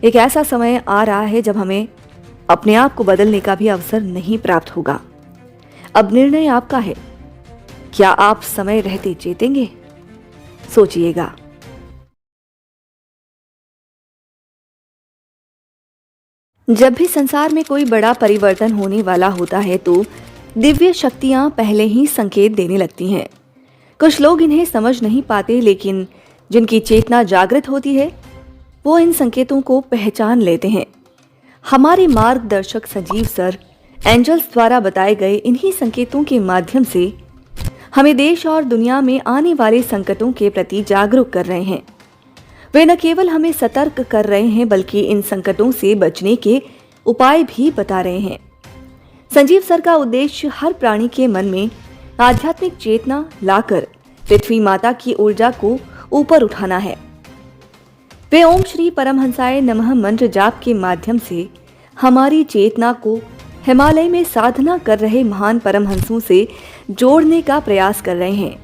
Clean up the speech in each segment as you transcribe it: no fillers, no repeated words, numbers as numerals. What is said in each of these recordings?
एक ऐसा समय आ रहा है जब हमें अपने आप को बदलने का भी अवसर नहीं प्राप्त होगा। अब निर्णय आपका है। क्या आप समय रहते चेतेंगे? सोचिएगा। जब भी संसार में कोई बड़ा परिवर्तन होने वाला होता है तो दिव्य शक्तियां पहले ही संकेत देने लगती हैं। कुछ लोग इन्हें समझ नहीं पाते, लेकिन जिनकी चेतना जागृत होती है वो इन संकेतों को पहचान लेते हैं। हमारे मार्गदर्शक संजीव सर एंजल्स द्वारा बताए गए इन्हीं संकेतों के माध्यम से हमें देश और दुनिया में आने वाले संकटों के प्रति जागरूक कर रहे हैं। वे न केवल हमें सतर्क कर रहे हैं बल्कि इन संकटों से बचने के उपाय भी बता रहे हैं। संजीव सर का उद्देश्य हर प्राणी के मन में आध्यात्मिक चेतना लाकर पृथ्वी माता की ऊर्जा को ऊपर उठाना है। वे ओम श्री परमहंसाय नमः मंत्र जाप के माध्यम से हमारी चेतना को हिमालय में साधना कर रहे महान परमहंसों से जोड़ने का प्रयास कर रहे हैं,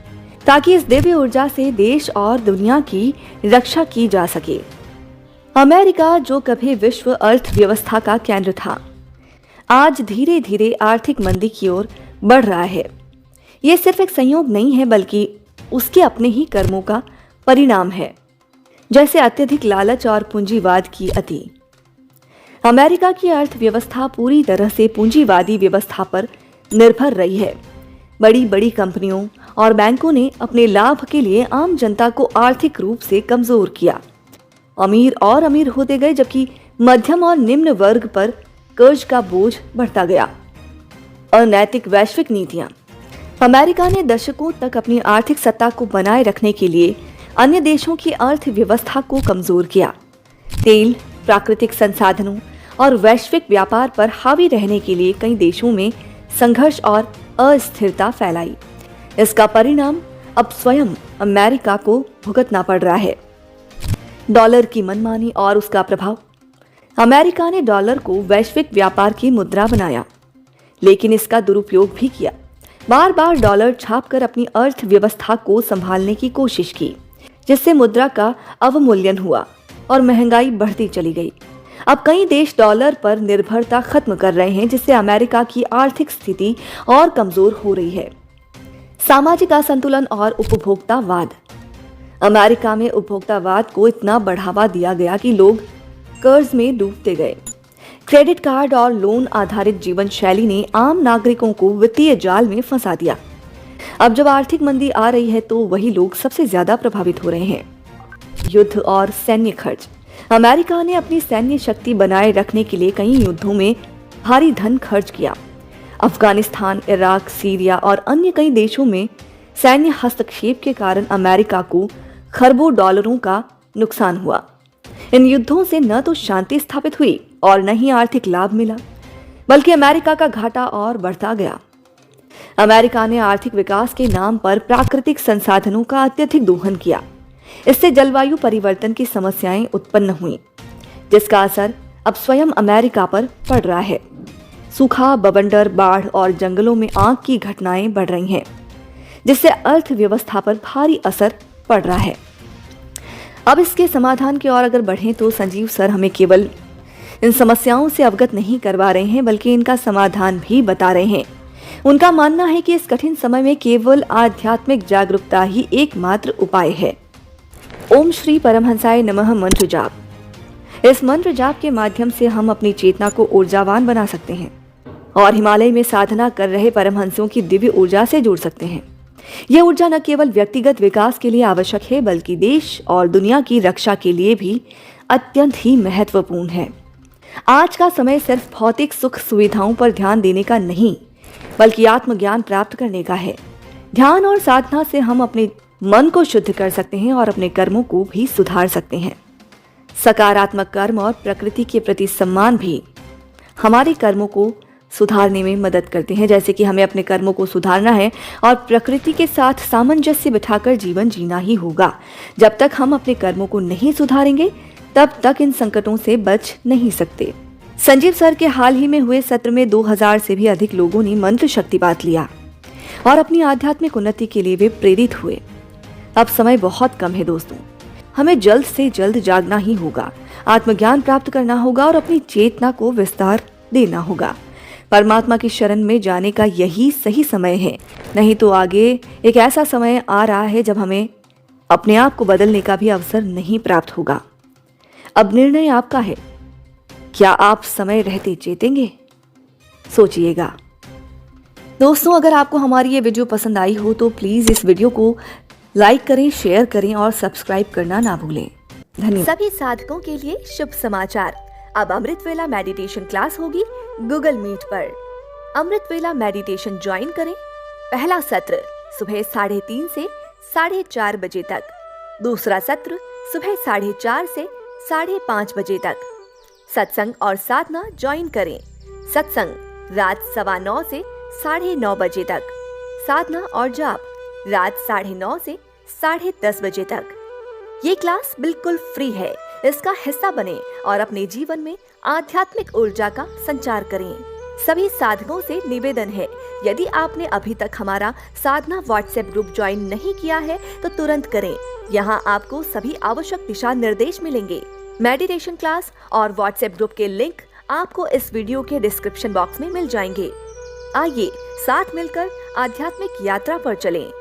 ताकि इस दिव्य ऊर्जा से देश और दुनिया की रक्षा की जा सके। अमेरिका, जो कभी विश्व अर्थव्यवस्था का केंद्र था, आज धीरे धीरे आर्थिक मंदी की ओर बढ़ रहा है। ये सिर्फ एक संयोग नहीं है बल्कि उसके अपने ही कर्मों का परिणाम है, जैसे अत्यधिक लालच और पूंजीवाद की अति। अमेरिका की अर्थव्यवस्था पूरी तरह से पूंजीवादी व्यवस्था पर निर्भर रही है। बड़ी बड़ी कंपनियों और बैंकों ने अपने लाभ के लिए आम जनता को आर्थिक रूप से कमजोर किया। अमीर और अमीर होते गए, जबकि मध्यम और निम्न वर्ग पर कर्ज का बोझ बढ़ता गया। अनैतिक वैश्विक नीतियां। अमेरिका ने दशकों तक अपनी आर्थिक सत्ता को बनाए रखने के लिए अन्य देशों की अर्थव्यवस्था को कमजोर किया। तेल, प्राकृतिक संसाधनों और वैश्विक व्यापार पर हावी रहने के लिए कई देशों में संघर्ष और अस्थिरता फैलाई। इसका परिणाम अब स्वयं अमेरिका को भुगतना पड़ रहा है। डॉलर की मनमानी और उसका प्रभाव। अमेरिका ने डॉलर को वैश्विक व्यापार की मुद्रा बनाया, लेकिन इसका दुरुपयोग भी किया। बार बार डॉलर छापकर अपनी अर्थव्यवस्था को संभालने की कोशिश की, जिससे मुद्रा का अवमूल्यन हुआ और महंगाई बढ़ती चली गई। अब कई देश डॉलर पर निर्भरता खत्म कर रहे हैं, जिससे अमेरिका की आर्थिक स्थिति और कमजोर हो रही है। सामाजिक असंतुलन और उपभोक्तावाद। अमेरिका में उपभोक्तावाद को इतना बढ़ावा दिया गया कि लोग कर्ज में डूबते गए। क्रेडिट कार्ड और लोन आधारित जीवन शैली ने आम नागरिकों को वित्तीय जाल में फंसा दिया। अब जब आर्थिक मंदी आ रही है तो वही लोग सबसे ज्यादा प्रभावित हो रहे हैं। युद्ध और सैन्य खर्च। अमेरिका ने अपनी सैन्य शक्ति बनाए रखने के लिए कई युद्धों में भारी धन खर्च किया। अफगानिस्तान, इराक, सीरिया और अन्य कई देशों में सैन्य हस्तक्षेप के कारण अमेरिका को खरबों डॉलरों का नुकसान हुआ। इन युद्धों से न तो शांति स्थापित हुई और न ही आर्थिक लाभ मिला, बल्कि अमेरिका का घाटा और बढ़ता गया। अमेरिका ने आर्थिक विकास के नाम पर प्राकृतिक संसाधनों का अत्यधिक दोहन किया। इससे जलवायु परिवर्तन की समस्याएं उत्पन्न हुई, जिसका असर अब स्वयं अमेरिका पर पड़ रहा है। सूखा, बवंडर, बाढ़ और जंगलों में आग की घटनाएं बढ़ रही हैं, जिससे अर्थव्यवस्था पर भारी असर पड़ रहा है। अब इसके समाधान की ओर अगर बढ़ें तो संजीव सर हमें केवल इन समस्याओं से अवगत नहीं करवा रहे हैं बल्कि इनका समाधान भी बता रहे हैं। उनका मानना है कि इस कठिन समय में केवल आध्यात्मिक जागरूकता ही एकमात्र उपाय है। ओम श्री परमहंसाय नमः मंत्र जाप। इस मंत्र जाप के माध्यम से हम अपनी चेतना को ऊर्जावान बना सकते हैं और हिमालय में साधना कर रहे परमहंसों की दिव्य ऊर्जा से जुड़ सकते हैं। यह ऊर्जा न केवल व्यक्तिगत विकास के लिए आवश्यक है बल्कि देश और दुनिया की रक्षा के लिए भी अत्यंत ही महत्वपूर्ण है। आज का समय सिर्फ भौतिक सुख सुविधाओं पर ध्यान देने का नहीं बल्कि आत्मज्ञान प्राप्त करने का है। ध्यान और साधना से हम अपने मन को शुद्ध कर सकते हैं और अपने कर्मों को भी सुधार सकते हैं। सकारात्मक कर्म और प्रकृति के प्रति सम्मान भी हमारे कर्मों को सुधारने में मदद करते हैं। जैसे कि हमें अपने कर्मों को सुधारना है और प्रकृति के साथ सामंजस्य बिठाकर जीवन जीना ही होगा। जब तक हम अपने कर्मों को नहीं सुधारेंगे तब तक इन संकटों से बच नहीं सकते। संजीव सर के हाल ही में हुए सत्र में 2000 से भी अधिक लोगों ने मंत्र शक्तिपात लिया और अपनी आध्यात्मिक उन्नति के लिए वे प्रेरित हुए। अब समय बहुत कम है दोस्तों, हमें जल्द से जल्द जागना ही होगा आत्मज्ञान प्राप्त करना होगा और अपनी चेतना को विस्तार देना होगा। परमात्मा की शरण में जाने का यही सही समय है, नहीं तो आगे एक ऐसा समय आ रहा है जब हमें अपने आप को बदलने का भी अवसर नहीं प्राप्त होगा। अब निर्णय आपका है, क्या आप समय रहते चेतेंगे? सोचिएगा। दोस्तों, अगर आपको हमारी ये वीडियो पसंद आई हो तो प्लीज इस वीडियो को लाइक करें, शेयर करें और सब्सक्राइब करना ना भूलें। धन्यवाद। सभी साधकों के लिए शुभ समाचार। अब अमृत वेला मेडिटेशन क्लास होगी गूगल मीट पर। अमृत वेला मेडिटेशन ज्वाइन करें। पहला सत्र सुबह 3:30 से 4:30 बजे तक, दूसरा सत्र सुबह 4:30 से 5:30 बजे तक। सत्संग और साधना ज्वाइन करें। सत्संग रात 9:15 से 9:30 बजे तक, साधना और जाप रात 9:30 से 10:30 बजे तक। ये क्लास बिल्कुल फ्री है, इसका हिस्सा बने और अपने जीवन में आध्यात्मिक ऊर्जा का संचार करें। सभी साधकों से निवेदन है, यदि आपने अभी तक हमारा साधना व्हाट्सएप ग्रुप ज्वाइन नहीं किया है तो तुरंत करें। यहाँ आपको सभी आवश्यक दिशा निर्देश मिलेंगे। मेडिटेशन क्लास और व्हाट्सएप ग्रुप के लिंक आपको इस वीडियो के डिस्क्रिप्शन बॉक्स में मिल जाएंगे। आइए साथ मिलकर आध्यात्मिक यात्रा पर चलें।